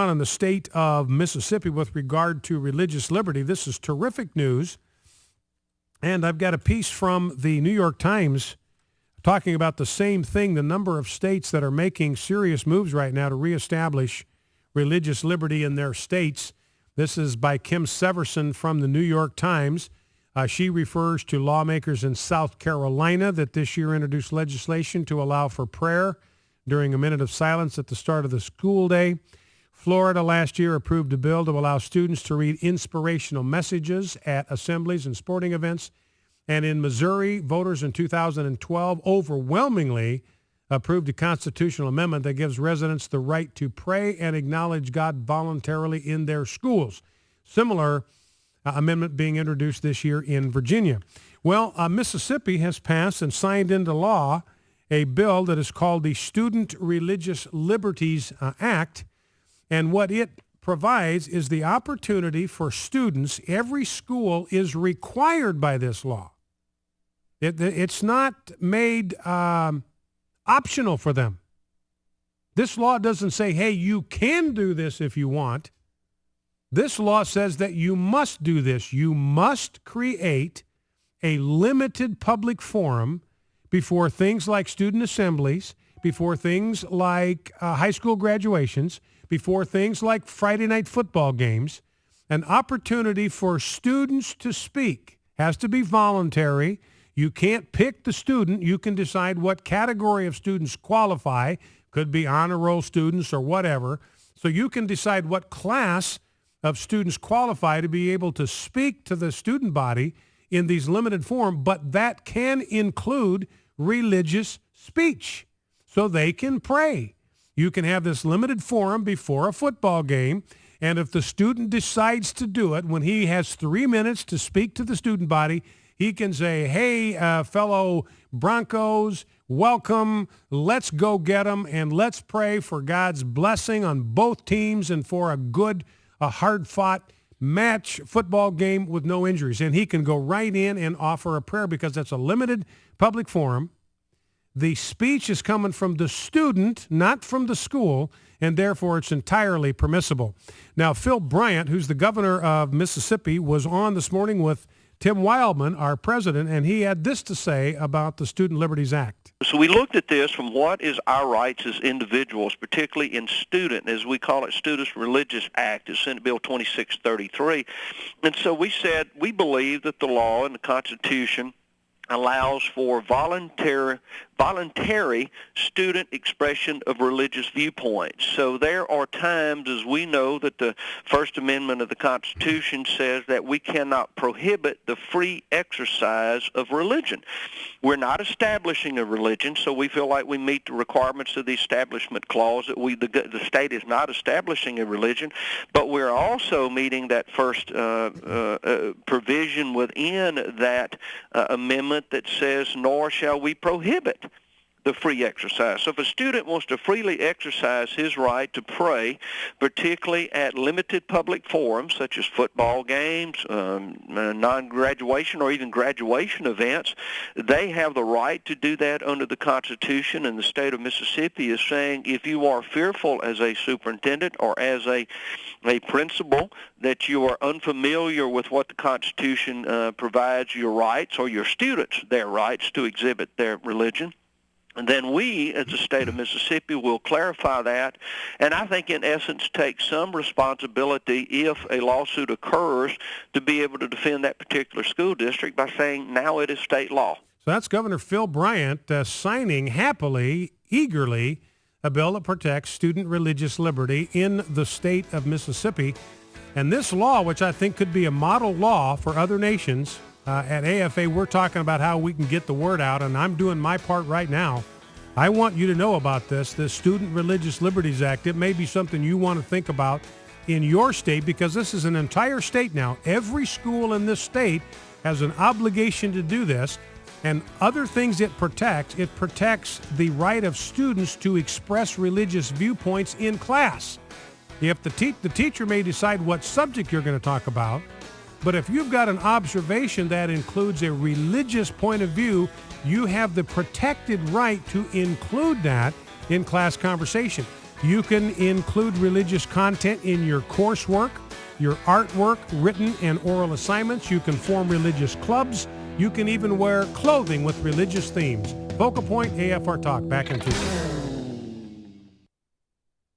on in the state of Mississippi with regard to religious liberty. This is terrific news. And I've got a piece from the New York Times talking about the same thing, the number of states that are making serious moves right now to reestablish religious liberty in their states. This is by Kim Severson from the New York Times. She refers to lawmakers in South Carolina that this year introduced legislation to allow for prayer during a minute of silence at the start of the school day. Florida last year approved a bill to allow students to read inspirational messages at assemblies and sporting events. And in Missouri, voters in 2012 overwhelmingly approved a constitutional amendment that gives residents the right to pray and acknowledge God voluntarily in their schools. Similar amendment being introduced this year in Virginia. Well, Mississippi has passed and signed into law a bill that is called the Student Religious Liberties Act. And what it provides is the opportunity for students. Every school is required by this law. It's not made optional for them. This law doesn't say, hey, you can do this if you want. This law says that you must do this. You must create a limited public forum before things like student assemblies, before things like high school graduations, before things like Friday night football games. An opportunity for students to speak has to be voluntary. You can't pick the student. You can decide what category of students qualify. Could be honor roll students or whatever. So you can decide what class of students qualify to be able to speak to the student body in these limited form, but that can include religious speech so they can pray. You can have this limited forum before a football game, and if the student decides to do it, when he has 3 minutes to speak to the student body, he can say, hey, fellow Broncos, welcome, let's go get them, and let's pray for God's blessing on both teams and for a hard-fought match football game with no injuries. And he can go right in and offer a prayer because that's a limited public forum. The speech is coming from the student, not from the school, and therefore it's entirely permissible. Now, Phil Bryant, who's the governor of Mississippi, was on this morning with Tim Wildman, our president, and he had this to say about the Student Liberties Act. So we looked at this from what is our rights as individuals, particularly in student, as we call it, Students Religious Act, is Senate Bill 2633. And so we said we believe that the law and the Constitution allows for voluntary student expression of religious viewpoints. So there are times, as we know, that the First Amendment of the Constitution says that we cannot prohibit the free exercise of religion. We're not establishing a religion, so we feel like we meet the requirements of the Establishment Clause, that the state is not establishing a religion, but we're also meeting that first provision within that amendment that says, nor shall we prohibit the free exercise. So if a student wants to freely exercise his right to pray, particularly at limited public forums such as football games, non-graduation or even graduation events, they have the right to do that under the Constitution. And the state of Mississippi is saying if you are fearful as a superintendent or as a principal that you are unfamiliar with what the Constitution provides your rights or your students their rights to exhibit their religion, then we, as the state of Mississippi, will clarify that, and I think in essence take some responsibility if a lawsuit occurs to be able to defend that particular school district by saying now it is state law. So that's Governor Phil Bryant signing happily, eagerly, a bill that protects student religious liberty in the state of Mississippi. And this law, which I think could be a model law for other nations, at AFA, we're talking about how we can get the word out, and I'm doing my part right now. I want you to know about this Student Religious Liberties Act. It may be something you want to think about in your state because this is an entire state now. Every school in this state has an obligation to do this, and other things it protects the right of students to express religious viewpoints in class. If the teacher may decide what subject you're going to talk about, but if you've got an observation that includes a religious point of view, you have the protected right to include that in class conversation. You can include religious content in your coursework, your artwork, written and oral assignments. You can form religious clubs. You can even wear clothing with religious themes. Focal Point AFR Talk, back in 2 minutes.